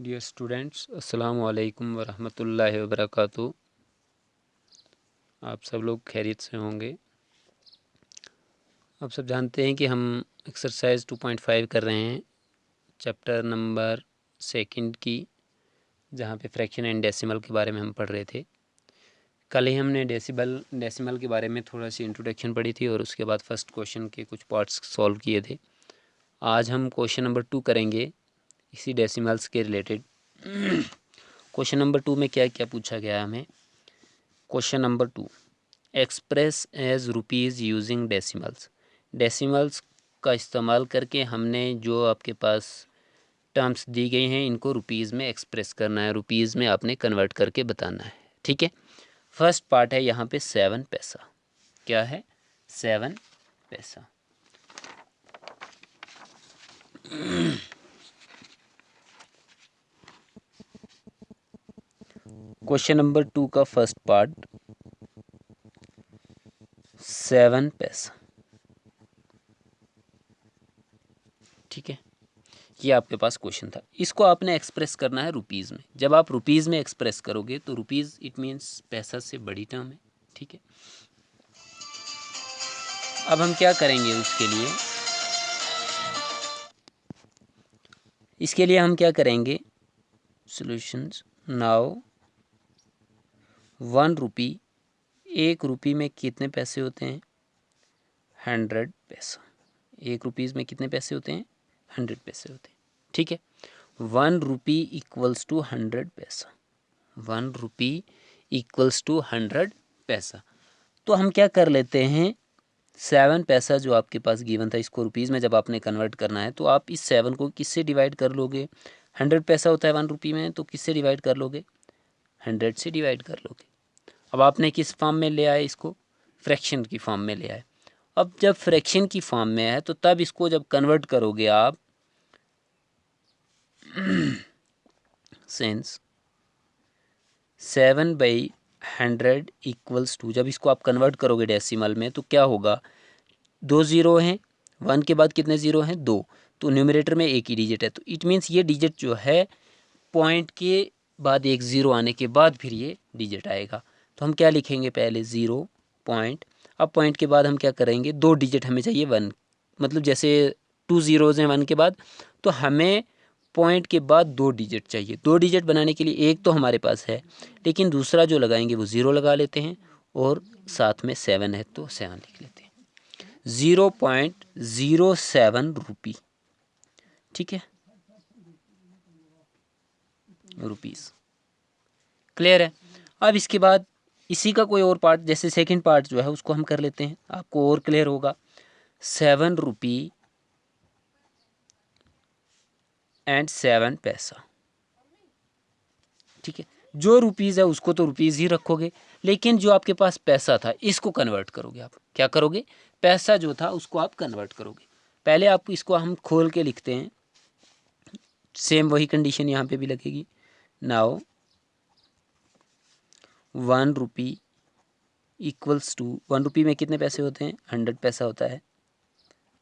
Dear students, अस्सलामु अलैकुम वरहमतुल्लाहि वबरकातुहू। आप सब लोग खैरियत से होंगे। आप सब जानते हैं कि हम एक्सरसाइज 2.5 कर रहे हैं, चैप्टर नंबर 2 की, जहाँ पे फ्रैक्शन एंड डेसिमल के बारे में हम पढ़ रहे थे। कल ही हमने डेसिमल के बारे में थोड़ा सी इंट्रोडक्शन पढ़ी थी और उसके बाद फर्स्ट क्वेश्चन के कुछ पार्ट्स सॉल्व किए थे। आज हम क्वेश्चन नंबर 2 करेंगे इसी डेसिमल्स के रिलेटेड। क्वेश्चन नंबर 2 में क्या क्या पूछा गया है हमें। Question number 2, express as rupees using decimals. Decimals का इस्तेमाल करके हमने जो आपके पास टर्म्स दी गई हैं इनको रुपीज़ में एक्सप्रेस करना है, रुपीज़ में आपने कन्वर्ट करके बताना है। ठीक है, फर्स्ट पार्ट है यहाँ पे 7 पैसा। क्या है? 7 पैसा। क्वेश्चन नंबर 2 का फर्स्ट पार्ट 7 पैसा। ठीक है, ये आपके पास क्वेश्चन था। इसको आपने एक्सप्रेस करना है रुपीज़ में। जब आप रुपीज़ में एक्सप्रेस करोगे तो रुपीज़ इट मीन्स पैसा से बड़ी टर्म है। ठीक है, अब हम क्या करेंगे इसके लिए हम क्या करेंगे? सॉल्यूशंस। नाउ 1 रुपी, 1 रुपी में कितने पैसे होते हैं? 100 पैसा। 1 रुपीज़ में कितने पैसे होते हैं? 100 पैसे होते हैं। ठीक है, 1 रुपी इक्वल्स टू 100 पैसा। 1 रुपी इक्वल्स टू 100 पैसा। तो हम क्या कर लेते हैं, 7 पैसा जो आपके पास गिवन था, इसको रुपीज़ में जब आपने कन्वर्ट करना है तो आप इस 7 को किससे डिवाइड कर लोगे? 100 पैसा होता है 1 रुपी में, तो किससे डिवाइड कर लोगे? 100 से डिवाइड कर लोगे। अब आपने किस फॉर्म में ले आए इसको? फ्रैक्शन की फॉर्म में ले आए। अब जब फ्रैक्शन की फॉर्म में है तो तब इसको जब कन्वर्ट करोगे आप सेंस 7/100 इक्वल्स टू, जब इसको आप कन्वर्ट करोगे डेसिमल में तो क्या होगा? 2 ज़ीरो हैं, 1 के बाद कितने ज़ीरो हैं? 2। तो न्यूमरेटर में एक ही डिजिट है, तो इट मीन्स ये डिजिट जो है पॉइंट के बाद एक ज़ीरो आने के बाद फिर ये डिजिट आएगा। तो हम क्या लिखेंगे? पहले 0 पॉइंट। अब पॉइंट के बाद हम क्या करेंगे? 2 डिजिट हमें चाहिए 1, मतलब जैसे 2 ज़ीरोज़ हैं 1 के बाद, तो हमें पॉइंट के बाद 2 डिजिट चाहिए। 2 डिजिट बनाने के लिए एक तो हमारे पास है, लेकिन दूसरा जो लगाएंगे वो 0 लगा लेते हैं और साथ में 7 है तो 7 लिख लेते हैं। 0.07 रुपी। ठीक है, रुपीज़। क्लियर है? अब इसके बाद इसी का कोई और पार्ट, जैसे सेकंड पार्ट जो है उसको हम कर लेते हैं, आपको और क्लियर होगा। 7 रुपी एंड 7 पैसा। ठीक है, जो रुपीज़ है उसको तो रुपीज़ ही रखोगे, लेकिन जो आपके पास पैसा था इसको कन्वर्ट करोगे आप। क्या करोगे? पैसा जो था उसको आप कन्वर्ट करोगे। पहले आप इसको हम खोल के लिखते हैं, सेम वही कंडीशन यहाँ पे भी लगेगी। नाउ 1 रुपी इक्वल्स टू, 1 रुपी में कितने पैसे होते हैं? 100 पैसा होता है।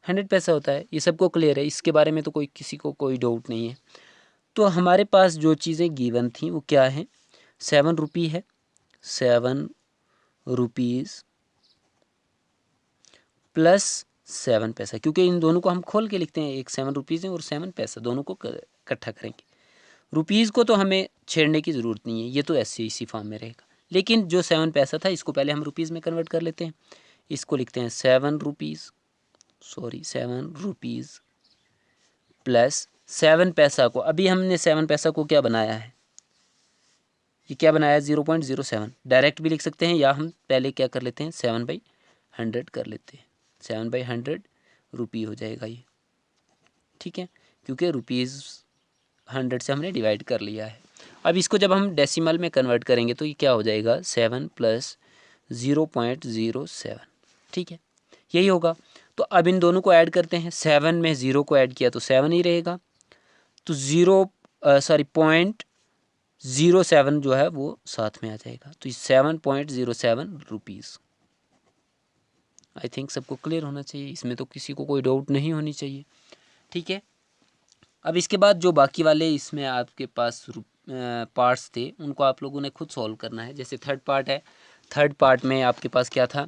100 पैसा होता है, ये सबको क्लियर है, इसके बारे में तो किसी को कोई डाउट नहीं है। तो हमारे पास जो चीज़ें गिवन थी वो क्या है? 7 रुपी है, 7 रुपीज़ प्लस 7 पैसा, क्योंकि इन दोनों को हम खोल के लिखते हैं, एक 7 रुपीज़ है और 7 पैसा, दोनों को इकट्ठा करेंगे। रुपीज़ को तो हमें छेड़ने की ज़रूरत नहीं है, ये तो ऐसे इसी फॉर्म में रहेगा, लेकिन जो 7 पैसा था इसको पहले हम रुपीज़ में कन्वर्ट कर लेते हैं। इसको लिखते हैं 7 रुपीज़ प्लस 7 पैसा को, अभी हमने 7 पैसा को क्या बनाया है? ये क्या बनाया है? 0.07। डायरेक्ट भी लिख सकते हैं, या हम पहले क्या कर लेते हैं? 7/100 कर लेते हैं। 7/100 रुपी हो जाएगा ये। ठीक है, क्योंकि रुपीज़ 100 से हमने डिवाइड कर लिया है। अब इसको जब हम डेसिमल में कन्वर्ट करेंगे तो ये क्या हो जाएगा? 7 प्लस 0.07। ठीक है, यही होगा। तो अब इन दोनों को ऐड करते हैं। 7 में 0 को ऐड किया तो 7 ही रहेगा, तो 0.07 जो है वो साथ में आ जाएगा, तो 7.07 रुपीज़। आई थिंक सबको क्लियर होना चाहिए, इसमें तो किसी को कोई डाउट नहीं होनी चाहिए। ठीक है, अब इसके बाद जो बाकी वाले इसमें आपके पास पार्ट्स थे उनको आप लोगों ने खुद सॉल्व करना है। जैसे थर्ड पार्ट है, थर्ड पार्ट में आपके पास क्या था,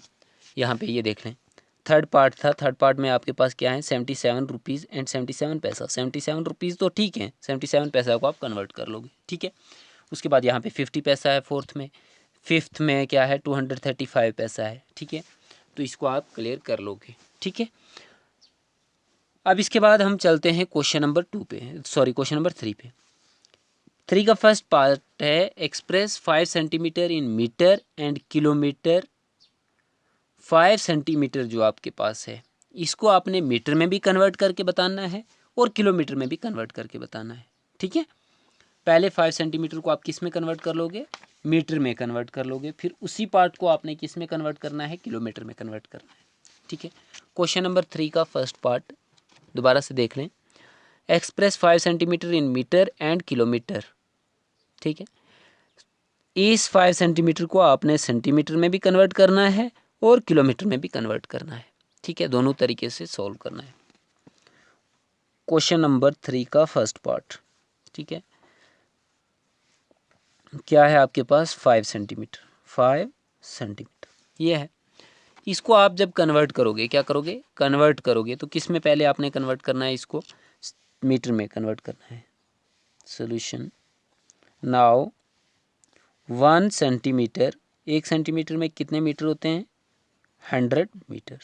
यहाँ पे ये देख लें, थर्ड पार्ट था। थर्ड पार्ट में आपके पास क्या है, 77 रुपीज़ एंड 77 पैसा। 77 रुपीज़ तो ठीक है, 77 पैसा को आप कन्वर्ट कर लोगे, ठीक है। उसके बाद यहाँ पे 50 पैसा है फोर्थ में, फिफ्थ में क्या है 235 पैसा है, ठीक है। तो इसको आप क्लियर कर लोगे, ठीक है। अब इसके बाद हम चलते हैं क्वेश्चन नंबर 2 पे, सॉरी क्वेश्चन नंबर 3 पे। 3 का फर्स्ट पार्ट है express 5 centimetre in metre and kilometre. 5 centimetre जो आपके पास है इसको आपने मीटर में भी कन्वर्ट करके बताना है और किलोमीटर में भी कन्वर्ट करके बताना है, ठीक है। पहले 5 सेंटीमीटर को आप किस में कन्वर्ट कर लोगे, मीटर में कन्वर्ट कर लोगे। फिर उसी पार्ट को आपने किस में कन्वर्ट करना है, किलोमीटर में कन्वर्ट करना है, ठीक है। क्वेश्चन नंबर 3 का फर्स्ट पार्ट दोबारा से देख लें। Express 5 centimetre in metre and kilometre, ठीक है। इस 5 सेंटीमीटर को आपने सेंटीमीटर में भी कन्वर्ट करना है और किलोमीटर में भी कन्वर्ट करना है, ठीक है। दोनों तरीके से सॉल्व करना है क्वेश्चन नंबर 3 का फर्स्ट पार्ट, ठीक है। क्या है आपके पास 5 सेंटीमीटर, 5 सेंटीमीटर ये है। इसको आप जब कन्वर्ट करोगे, क्या करोगे, कन्वर्ट करोगे तो किस में पहले आपने कन्वर्ट करना है, इसको मीटर में कन्वर्ट करना है। सॉल्यूशन नाउ 1 सेंटीमीटर, 1 सेंटीमीटर में कितने मीटर होते हैं, 100 metre,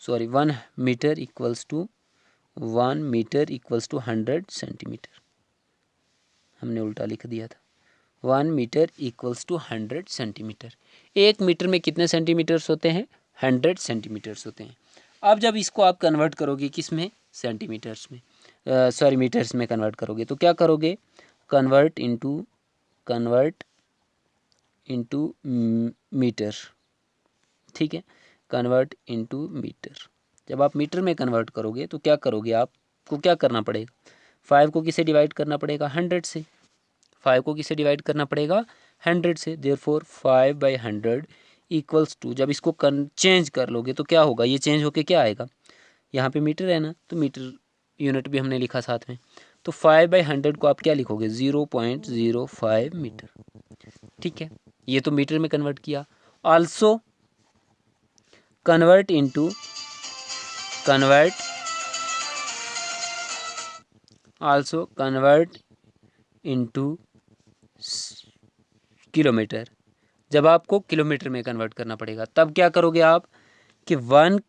sorry 1 metre equals to 1 metre equals to 100 centimetre. हमने उल्टा लिख दिया था। 1 metre equals to 100 centimetre. 1 metre में कितने सेंटीमीटर्स होते हैं, 100 सेंटीमीटर्स होते हैं। अब जब इसको आप कन्वर्ट करोगे किस में, सेंटीमीटर्स में, सॉरी मीटर्स में कन्वर्ट करोगे तो क्या करोगे, कन्वर्ट इनटू मीटर, ठीक है। Convert into metre. जब आप मीटर में कन्वर्ट करोगे तो क्या करोगे, आपको क्या करना पड़ेगा, 5 को किसे डिवाइड करना पड़ेगा, 100 से। 5 को किसे डिवाइड करना पड़ेगा, 100 से। देयरफॉर 5/100 इक्वल्स टू, जब इसको चेंज कर लोगे तो क्या होगा, ये चेंज होके क्या आएगा, यहाँ पे मीटर है ना, तो मीटर यूनिट भी हमने लिखा साथ में। तो 5/100 को आप क्या लिखोगे, 0.05 मीटर, ठीक है। ये तो मीटर में कन्वर्ट किया। Also convert into kilometre. जब आपको किलोमीटर में कन्वर्ट करना पड़ेगा तब क्या करोगे आप कि 1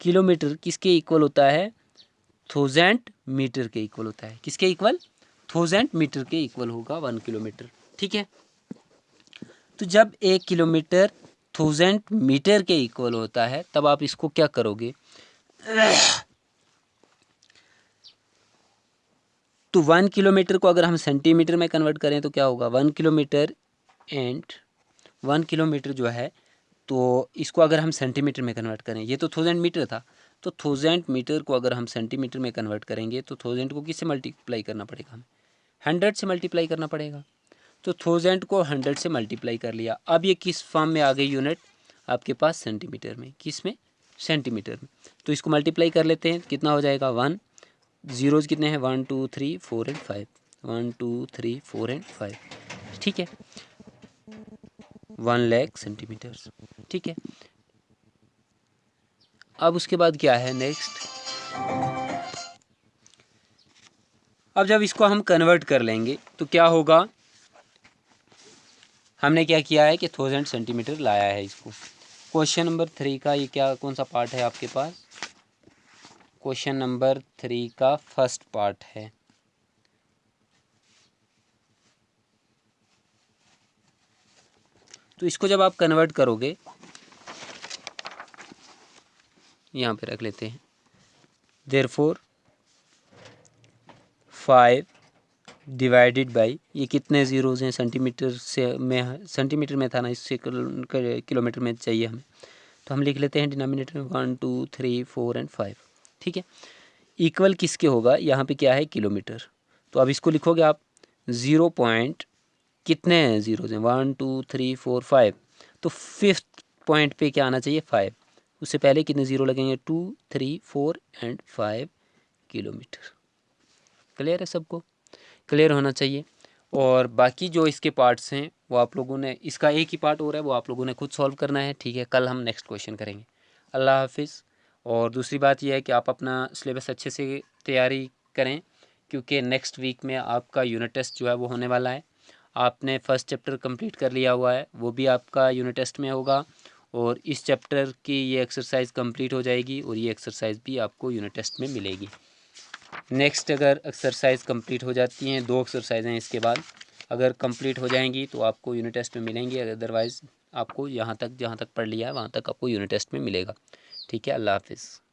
किलोमीटर किसके इक्वल होता है, 1000 मीटर के इक्वल होता है। किसके इक्वल, 1000 मीटर के इक्वल होगा 1 किलोमीटर, ठीक है। तो जब 1 किलोमीटर 1000 मीटर के इक्वल होता है तब आप इसको क्या करोगे, तो 1 किलोमीटर को अगर हम सेंटीमीटर में कन्वर्ट करें तो क्या होगा, 1 किलोमीटर एंड 1 किलोमीटर जो है तो इसको अगर हम सेंटीमीटर में कन्वर्ट करें, ये तो 1000 मीटर था, तो 1000 मीटर को अगर हम सेंटीमीटर में कन्वर्ट करेंगे तो 1000 को किससे मल्टीप्लाई करना पड़ेगा, हमें 100 से मल्टीप्लाई करना पड़ेगा। तो 1000 को 100 से मल्टीप्लाई कर लिया। अब ये किस फॉर्म में आ गई यूनिट आपके पास, सेंटीमीटर में, किस में, सेंटीमीटर में। तो इसको मल्टीप्लाई कर लेते हैं, कितना हो जाएगा, 1, जीरोज कितने हैं, 1 2 3 4 एंड 5, 1 2 3 4 एंड 5, ठीक है। 1 लाख सेंटीमीटर्स, ठीक है। अब उसके बाद क्या है नेक्स्ट, अब जब इसको हम कन्वर्ट कर लेंगे तो क्या होगा, हमने क्या किया है कि 1000 सेंटीमीटर लाया है इसको। क्वेश्चन नंबर 3 का ये क्या, कौन सा पार्ट है आपके पास, क्वेश्चन नंबर 3 का फर्स्ट पार्ट है। तो इसको जब आप कन्वर्ट करोगे, यहाँ पे रख लेते हैं, देयरफॉर 5 डिवाइडेड बाई, ये कितने ज़ीरोज़ हैं, सेंटीमीटर सेंटीमीटर में था ना, इससे किलोमीटर में चाहिए हमें, तो हम लिख लेते हैं डिनोमिनेटर में 1 2 3 4 एंड 5, ठीक है। इक्वल किसके होगा, यहाँ पे क्या है, किलोमीटर। तो अब इसको लिखोगे आप 0 पॉइंट, कितने ज़ीरोज़ हैं, 1 2 3 4 5, तो 5th पॉइंट पे क्या आना चाहिए, 5, उससे पहले कितने ज़ीरो लगेंगे, 2, 3, 4 एंड 5 किलोमीटर। क्लियर है सबको? क्लियर होना चाहिए। और बाकी जो इसके पार्ट्स हैं वो आप लोगों ने, इसका एक ही पार्ट हो रहा है, वो आप लोगों ने खुद सॉल्व करना है, ठीक है। कल हम नेक्स्ट क्वेश्चन करेंगे। अल्लाह हाफिज़। और दूसरी बात यह है कि आप अपना सिलेबस अच्छे से तैयारी करें, क्योंकि नेक्स्ट वीक में आपका यूनिट टेस्ट जो है वो होने वाला है। आपने फर्स्ट चैप्टर कंप्लीट कर लिया हुआ है, वो भी आपका यूनिट टेस्ट में होगा, और इस चैप्टर की ये एक्सरसाइज कंप्लीट हो जाएगी और ये एक्सरसाइज भी आपको यूनिट टेस्ट में मिलेगी। नेक्स्ट अगर एक्सरसाइज कंप्लीट हो जाती हैं, 2 एक्सरसाइज हैं इसके बाद, अगर कंप्लीट हो जाएंगी तो आपको यूनिट टेस्ट में मिलेंगी, अदरवाइज़ आपको जहाँ तक पढ़ लिया है वहाँ तक आपको यूनिट टेस्ट में मिलेगा। ठीक है, अल्लाह हाफिज़।